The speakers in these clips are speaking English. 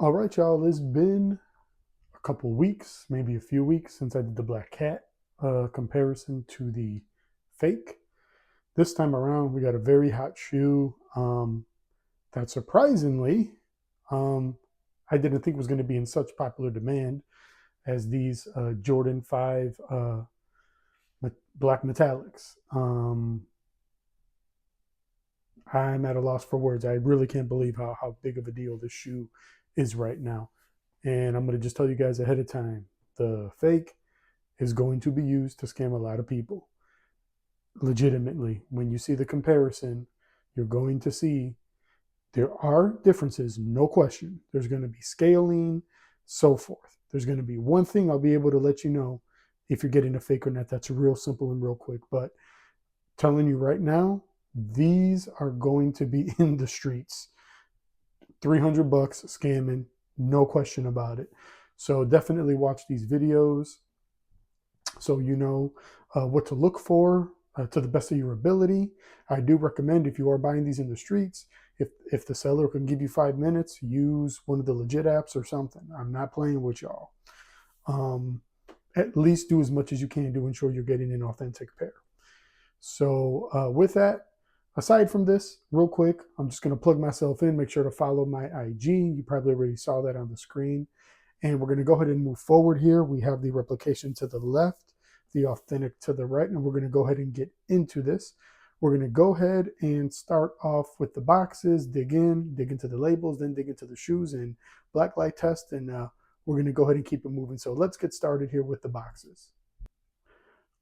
All right, y'all, it's been a couple weeks, maybe a few weeks since I did the Black Cat comparison to the fake. This time around, we got a very hot shoe that surprisingly, um, I didn't think was going to be in such popular demand as these Jordan 5 black metallics. I'm at a loss for words. I really can't believe how big of a deal this shoe is right now. And I'm going to just tell you guys ahead of time, the fake is going to be used to scam a lot of people. Legitimately, when you see the comparison, you're going to see there are differences, no question. There's going to be scaling, so forth. There's going to be one thing I'll be able to let you know if you're getting a fake or not. That's real simple and real quick. But telling you right now, these are going to be in the streets. $300 scamming, no question about it. So definitely watch these videos so you know what to look for to the best of your ability. I do recommend, if you are buying these in the streets, if the seller can give you 5 minutes, use one of the legit apps or something. I'm not playing with y'all. At least do as much as you can to ensure you're getting an authentic pair. So with that, aside from this, real quick, I'm just going to plug myself in. Make sure to follow my IG. You probably already saw that on the screen. And we're going to go ahead and move forward here. We have the replication to the left, the authentic to the right, and we're going to go ahead and get into this. We're going to go ahead and start off with the boxes, dig into the labels, then dig into the shoes and blacklight test, and we're going to go ahead and keep it moving. So let's get started here with the boxes.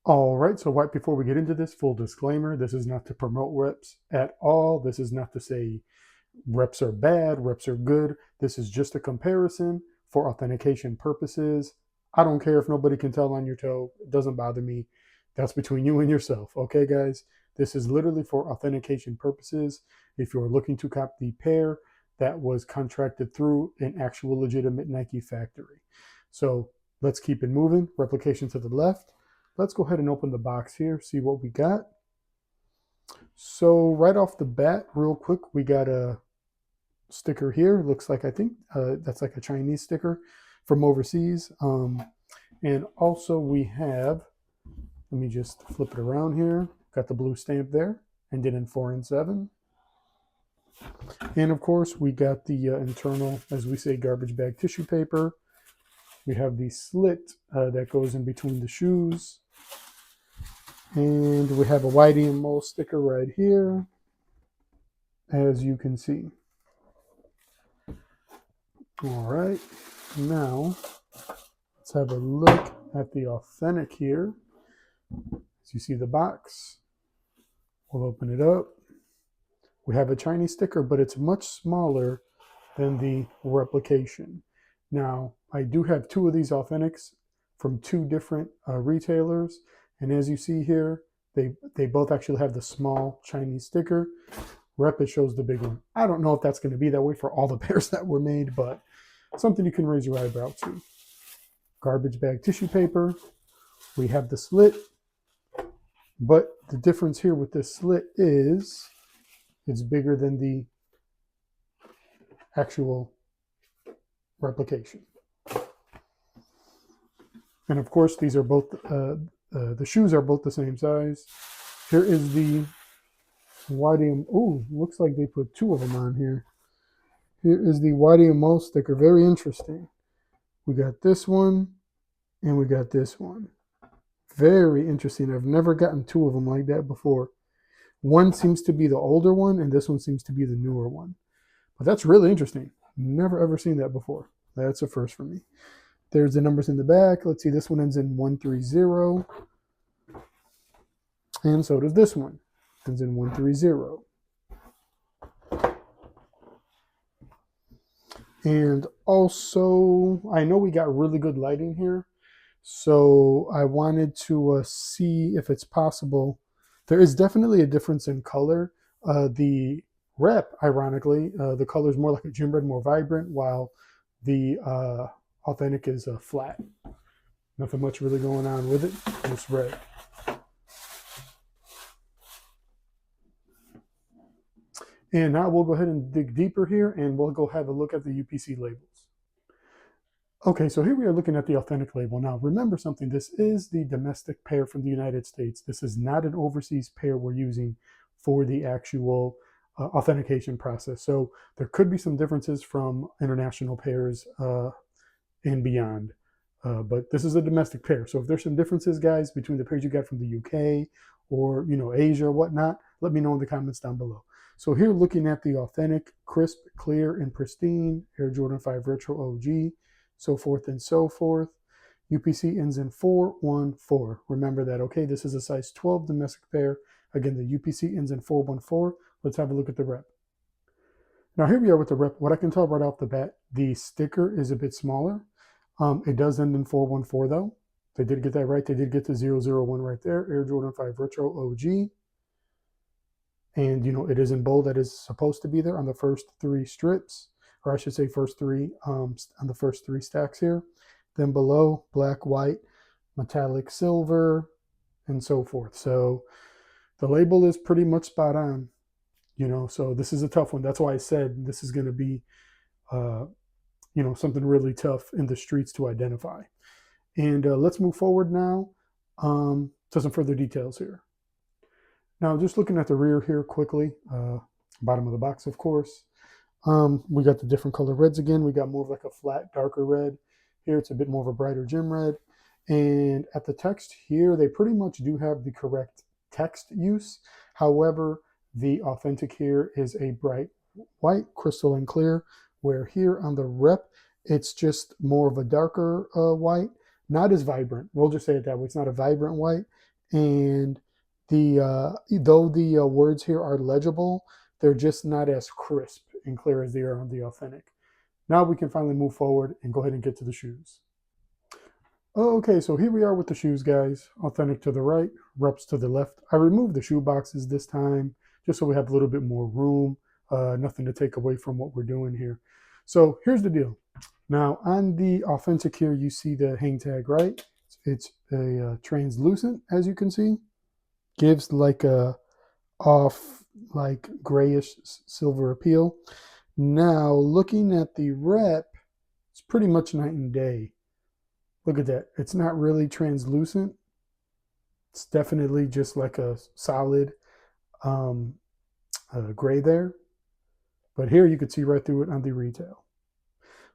All right, so right before we get into this, full disclaimer, this is not to promote reps at all. This is not to say reps are bad, reps are good. This is just a comparison for authentication purposes. I don't care if nobody can tell on your toe. It doesn't bother me. That's between you and yourself. Okay, guys? This is literally for authentication purposes. If you're looking to cop the pair that was contracted through an actual legitimate Nike factory. So let's keep it moving. Replication to the left. Let's go ahead and open the box here, see what we got. So right off the bat, real quick, we got a sticker here. Looks like, I think that's like a Chinese sticker from overseas. And also we have, let me just flip it around here. Got the blue stamp there, ended in 4 and 7. And of course we got the internal, as we say, garbage bag tissue paper. We have the slit that goes in between the shoes. And we have a YDMO sticker right here, as you can see. All right, now let's have a look at the authentic here. As you see the box, we'll open it up. We have a Chinese sticker, but it's much smaller than the replication. Now, I do have 2 of these authentics from 2 different retailers. And as you see here, they both actually have the small Chinese sticker. Rep, it shows the big one. I don't know if that's going to be that way for all the pairs that were made, but something you can raise your eyebrow to. Garbage bag tissue paper. We have the slit. But the difference here with this slit is it's bigger than the actual replication. And of course, these are both, the shoes are both the same size. Here is the YDM, oh, looks like they put 2 of them on here. Here is the YDMO sticker, very interesting. We got this one, and we got this one. Very interesting. I've never gotten 2 of them like that before. One seems to be the older one, and this one seems to be the newer one. But that's really interesting. Never ever seen that before. That's a first for me. There's the numbers in the back. Let's see, this one ends in 130. And so does this one. Ends in 130. And also, I know we got really good lighting here. So I wanted to see if it's possible. There is definitely a difference in color. The rep, ironically, the color is more like a gym red, more vibrant, while the authentic is flat. Nothing much really going on with it. It's red. And now we'll go ahead and dig deeper here, and we'll go have a look at the UPC labels. Okay, so here we are looking at the authentic label. Now, remember something. This is the domestic pair from the United States. This is not an overseas pair we're using for the actual authentication process. So there could be some differences from international pairs and beyond. But this is a domestic pair. So if there's some differences, guys, between the pairs you got from the UK or, Asia or whatnot, let me know in the comments down below. So here, looking at the authentic, crisp, clear, and pristine Air Jordan 5 Retro OG, so forth and so forth. UPC ends in 414. Remember that, okay? This is a size 12 domestic pair. Again, the UPC ends in 414. Let's have a look at the rep. Now here we are with the rep. What I can tell right off the bat, the sticker is a bit smaller. It does end in 414 though. They did get that right. They did get the 001 right there. Air Jordan 5 Retro OG. And, it is in bold. That is supposed to be there on the first 3 strips. Or I should say first 3 on the first 3 stacks here. Then below, black, white, metallic silver, and so forth. So the label is pretty much spot on, so this is a tough one. That's why I said this is going to be, something really tough in the streets to identify. And let's move forward now to some further details here. Now, just looking at the rear here quickly, bottom of the box, of course. We got the different color reds again. We got more of like a flat, darker red. Here it's a bit more of a brighter gym red. And at the text here, they pretty much do have the correct text use. However, the authentic here is a bright white, crystal and clear, where here on the rep, it's just more of a darker white, not as vibrant. We'll just say it that way. It's not a vibrant white. And though the words here are legible, they're just not as crisp and clear as they are on the authentic. Now we can finally move forward and go ahead and get to the shoes. Okay, so here we are with the shoes, guys. Authentic to the right, reps to the left. I removed the shoe boxes this time just so we have a little bit more room. Nothing to take away from what we're doing here. So here's the deal. Now on the authentic here, you see the hang tag, right? It's a translucent, as you can see. Gives like a off, like grayish silver appeal. Now looking at the rep, it's pretty much night and day. Look at that. It's not really translucent. It's definitely just like a solid gray there. But here you could see right through it on the retail.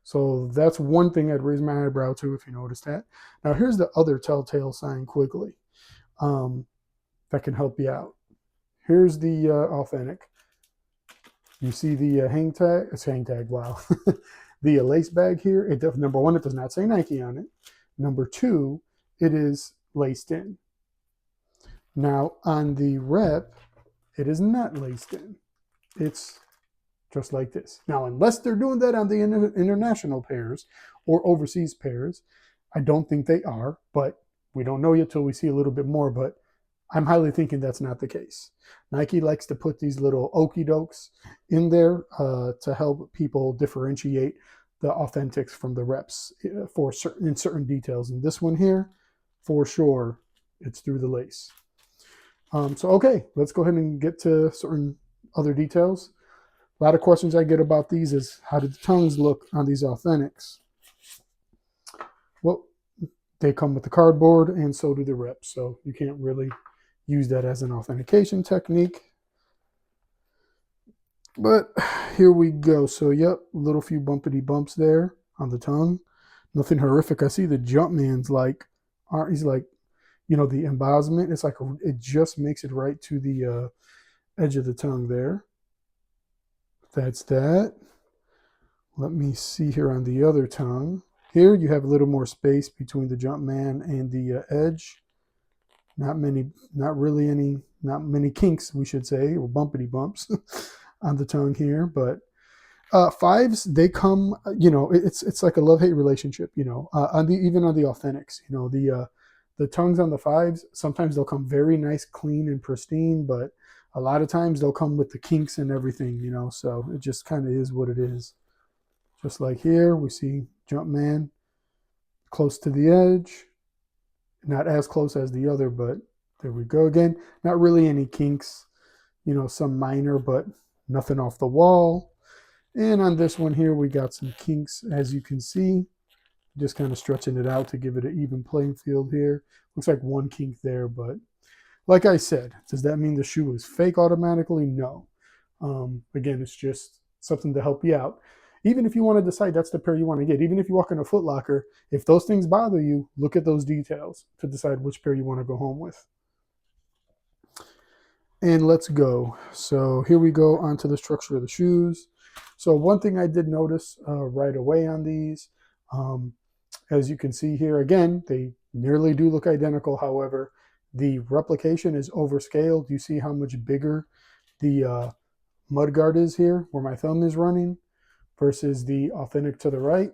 So that's one thing I'd raise my eyebrow to if you noticed that. Now here's the other telltale sign quickly that can help you out. Here's the authentic. You see the hang tag. It's hang tag. Wow. The lace bag here. Number one, it does not say Nike on it. Number two, it is laced in. Now on the rep, it is not laced in. It's just like this. Now, unless they're doing that on the international pairs or overseas pairs, I don't think they are, but we don't know yet till we see a little bit more, but I'm highly thinking that's not the case. Nike likes to put these little okie dokes in there to help people differentiate the authentics from the reps for certain details. And this one here, for sure, it's through the lace. So, okay, let's go ahead and get to certain other details. A lot of questions I get about these is, how do the tongues look on these authentics? Well, they come with the cardboard, and so do the reps. So you can't really use that as an authentication technique. But here we go. So, yep, little few bumpity bumps there on the tongue. Nothing horrific. I see the Jumpman's like, he's like, the embossment. It's like, it just makes it right to the edge of the tongue there. That's that. Let me see here on the other tongue. Here you have a little more space between the Jumpman and the edge. Not many kinks, we should say, or bumpity bumps on the tongue here. But fives, they come, it's like a love-hate relationship, even on the authentics, the tongues on the fives, sometimes they'll come very nice, clean, and pristine, but a lot of times they'll come with the kinks and everything, so it just kind of is what it is. Just like here, we see Jumpman close to the edge. Not as close as the other, but there we go again. Not really any kinks, some minor, but nothing off the wall. And on this one here, we got some kinks, as you can see. Just kind of stretching it out to give it an even playing field here. Looks like one kink there, but like I said, does that mean the shoe is fake automatically? No. Again, it's just something to help you out. Even if you want to decide that's the pair you want to get, even if you walk in a Foot Locker, if those things bother you, look at those details to decide which pair you want to go home with. And let's go. So here we go onto the structure of the shoes. So one thing I did notice right away on these, as you can see here, again, they nearly do look identical. However, the replication is overscaled. You see how much bigger the mudguard is here, where my thumb is running, versus the Authentic to the right.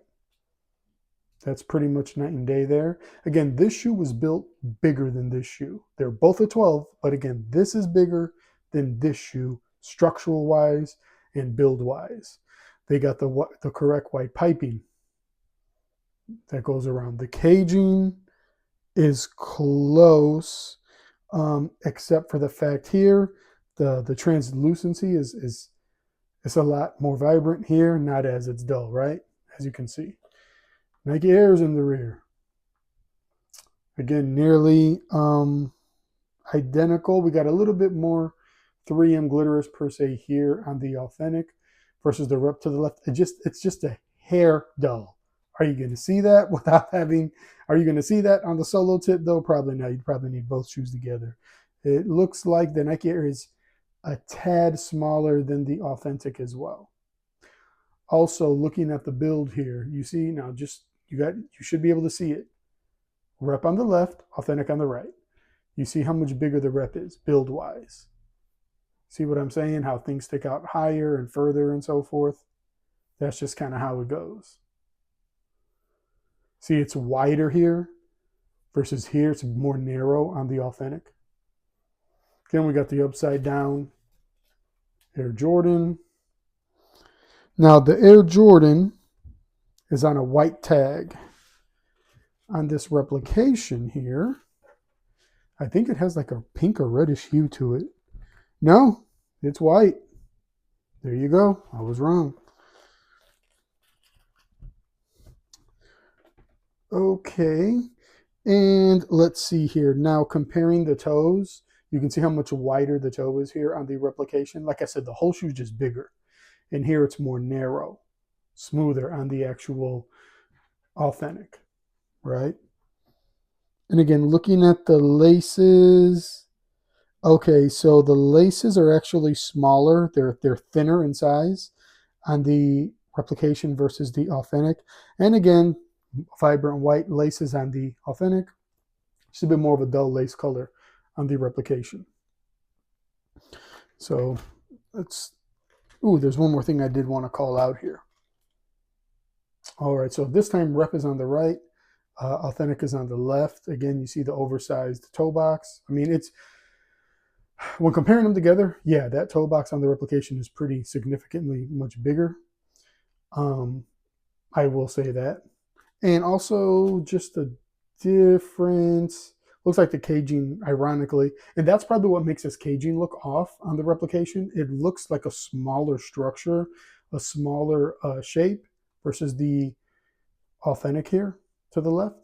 That's pretty much night and day there. Again, this shoe was built bigger than this shoe. They're both a 12, but again, this is bigger than this shoe, structural-wise and build-wise. They got the correct white piping that goes around. The caging is close, except for the fact here, the translucency is a lot more vibrant here, not as it's dull, right? As you can see. Nike Airs in the rear. Again, nearly identical. We got a little bit more 3M glitterers per se here on the Authentic versus the Rep to the left. It's just a hair dull. Are you going to see that without having, are you going to see that on the solo tip though? Probably not. You probably need both shoes together. It looks like the Nike Air is a tad smaller than the Authentic as well. Also, looking at the build here, you see now you should be able to see it. Rep on the left, Authentic on the right. You see how much bigger the Rep is, build-wise. See what I'm saying? How things stick out higher and further and so forth. That's just kind of how it goes. See, it's wider here versus here. It's more narrow on the Authentic. Then we got the upside down Air Jordan. Now the Air Jordan is on a white tag. On this replication here, I think it has like a pink or reddish hue to it. No, it's white. There you go. I was wrong. Okay, and let's see here. Now comparing the toes, you can see how much wider the toe is here on the replication. Like I said, the whole shoe is just bigger. And here it's more narrow, smoother on the actual Authentic, right? And again, looking at the laces, okay, so the laces are actually smaller. They're thinner in size on the replication versus the Authentic. And again, vibrant white laces on the Authentic. Just a bit more of a dull lace color on the replication. So let's, there's one more thing I did want to call out here. All right, so this time Rep is on the right, Authentic is on the left. Again, you see the oversized toe box. I mean, it's, when comparing them together, yeah, that toe box on the replication is pretty significantly much bigger. I will say that. And also just a difference. Looks like the caging, ironically, and that's probably what makes this caging look off on the replication. It looks like a smaller structure, a smaller shape versus the Authentic here to the left.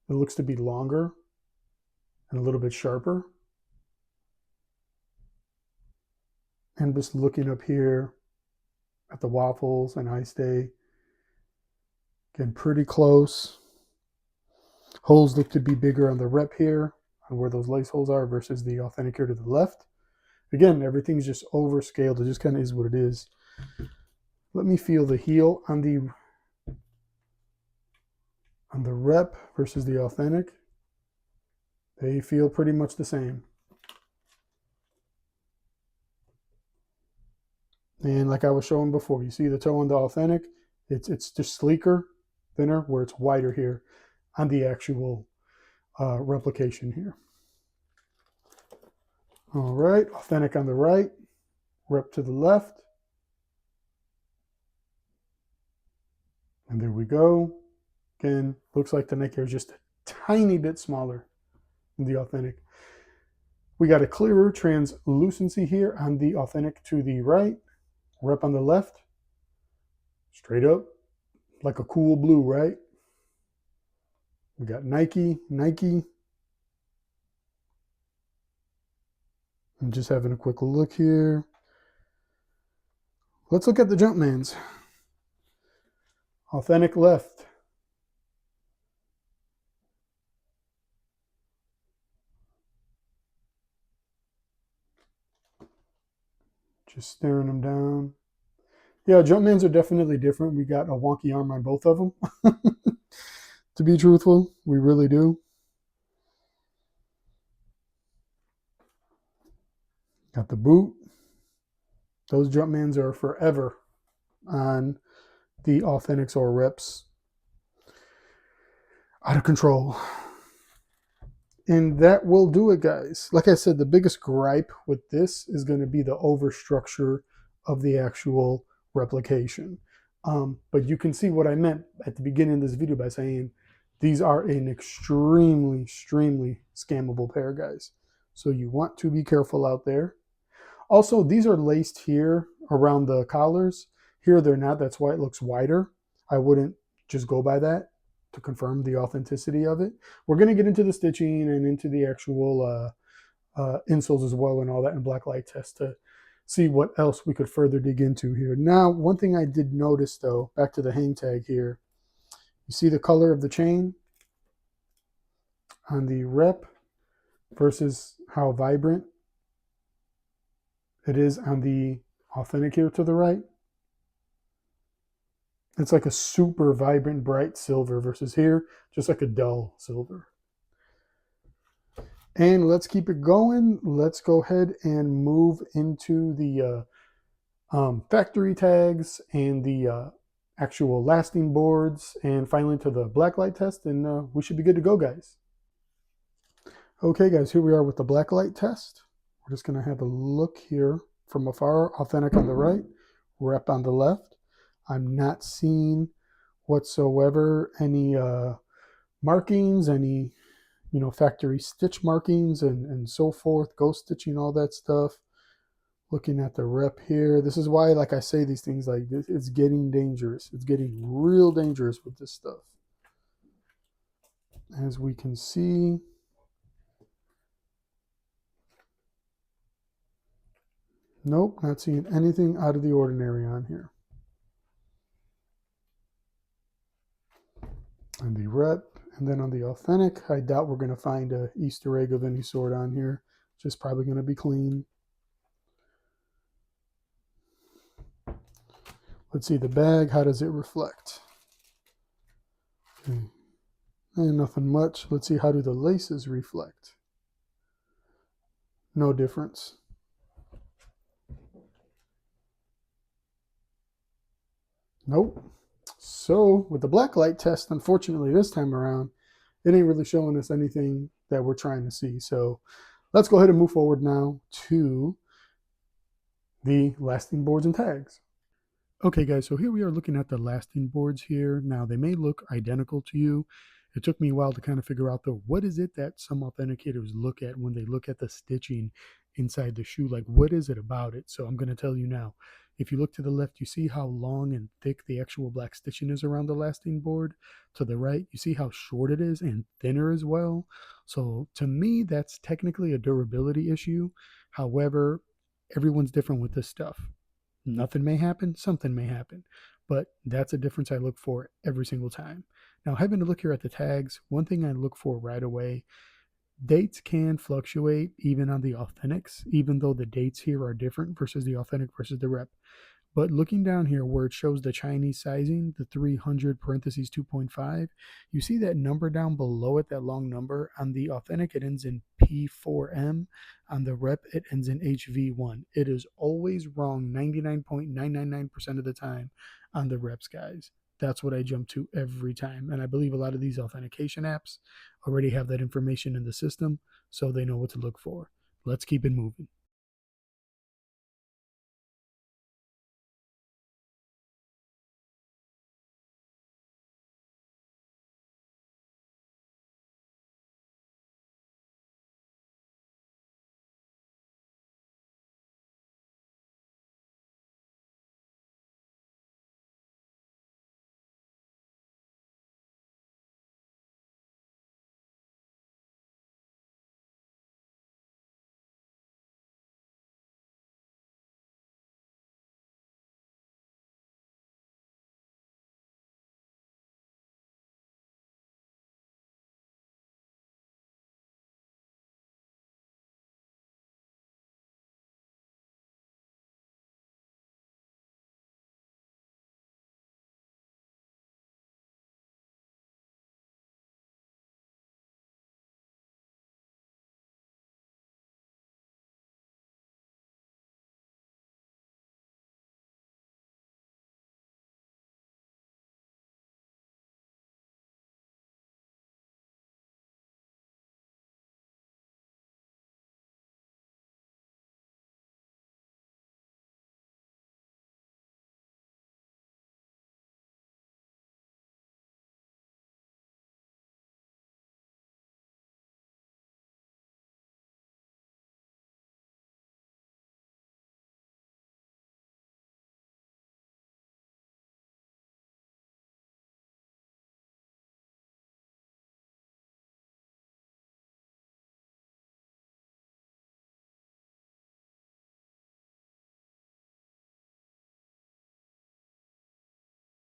It looks to be longer and a little bit sharper. And just looking up here at the waffles and I stay, again, pretty close. Holes look to be bigger on the Rep here, on where those lace holes are, versus the Authentic here to the left. Again, everything's just overscaled. It just kind of is what it is. Let me feel the heel on the Rep versus the Authentic. They feel pretty much the same. And like I was showing before, you see the toe on the Authentic, it's just sleeker, thinner, where it's wider here on the actual replication here. All right, Authentic on the right, Rep to the left. And there we go. Again, looks like the Nike Air is just a tiny bit smaller than the Authentic. We got a clearer translucency here on the Authentic to the right. Rep on the left, straight up, like a cool blue, right? We got Nike, Nike. I'm just having a quick look here. Let's look at the Jumpmans. Authentic left. Just staring them down. Yeah, Jumpmans are definitely different. We got a wonky arm on both of them. To be truthful, we really do. Got the boot. Those Jumpmans are forever on the Authentics or reps. Out of control. And that will do it, guys. Like I said, the biggest gripe with this is going to be the overstructure of the actual replication. But you can see what I meant at the beginning of this video by saying these are an extremely, extremely scammable pair, guys. So you want to be careful out there. Also, these are laced here around the collars. Here they're not. That's why it looks wider. I wouldn't just go by that to confirm the authenticity of it. We're going to get into the stitching and into the actual insoles as well and all that in black light test to see what else we could further dig into here. Now, one thing I did notice though, back to the hang tag here, you see the color of the chain on the rep versus how vibrant it is on the authentic here to the right. It's like a super vibrant, bright silver versus here, just like a dull silver. And let's keep it going. Let's go ahead and move into the factory tags and the actual lasting boards and finally to the blacklight test, and we should be good to go, guys. Okay, guys, here we are with the blacklight test. We're just going to have a look here from afar. Authentic on the right, rep on the left. I'm not seeing whatsoever any markings, any factory stitch markings and so forth, ghost stitching, all that stuff. Looking at the rep here, this is why, like I say, these things like this, it's getting dangerous. It's getting real dangerous with this stuff. As we can see, nope, not seeing anything out of the ordinary on here. And the rep, and then on the authentic, I doubt we're going to find a Easter egg of any sort on here. Just probably going to be clean. Let's see the bag. How does it reflect? Okay. And nothing much. Let's see, how do the laces reflect? No difference. Nope. So with the blacklight test, unfortunately this time around, it ain't really showing us anything that we're trying to see. So let's go ahead and move forward now to the lasting boards and tags. Okay, guys, so here we are looking at the lasting boards here. Now, they may look identical to you. It took me a while to kind of figure out, though, what is it that some authenticators look at when they look at the stitching inside the shoe? Like, what is it about it? So I'm going to tell you now. If you look to the left, you see how long and thick the actual black stitching is around the lasting board. To the right, you see how short it is and thinner as well. So to me, that's technically a durability issue. However, everyone's different with this stuff. Nothing may happen, something may happen, but that's a difference I look for every single time. Now, having to look here at the tags, one thing I look for right away, dates can fluctuate even on the authentics, even though the dates here are different versus the authentic versus the rep. But looking down here where it shows the Chinese sizing, the 300 parentheses 2.5, you see that number down below it, that long number. On the authentic, it ends in P4M. On the rep, it ends in HV1. It is always wrong 99.999% of the time on the reps, guys. That's what I jump to every time. And I believe a lot of these authentication apps already have that information in the system, so they know what to look for. Let's keep it moving.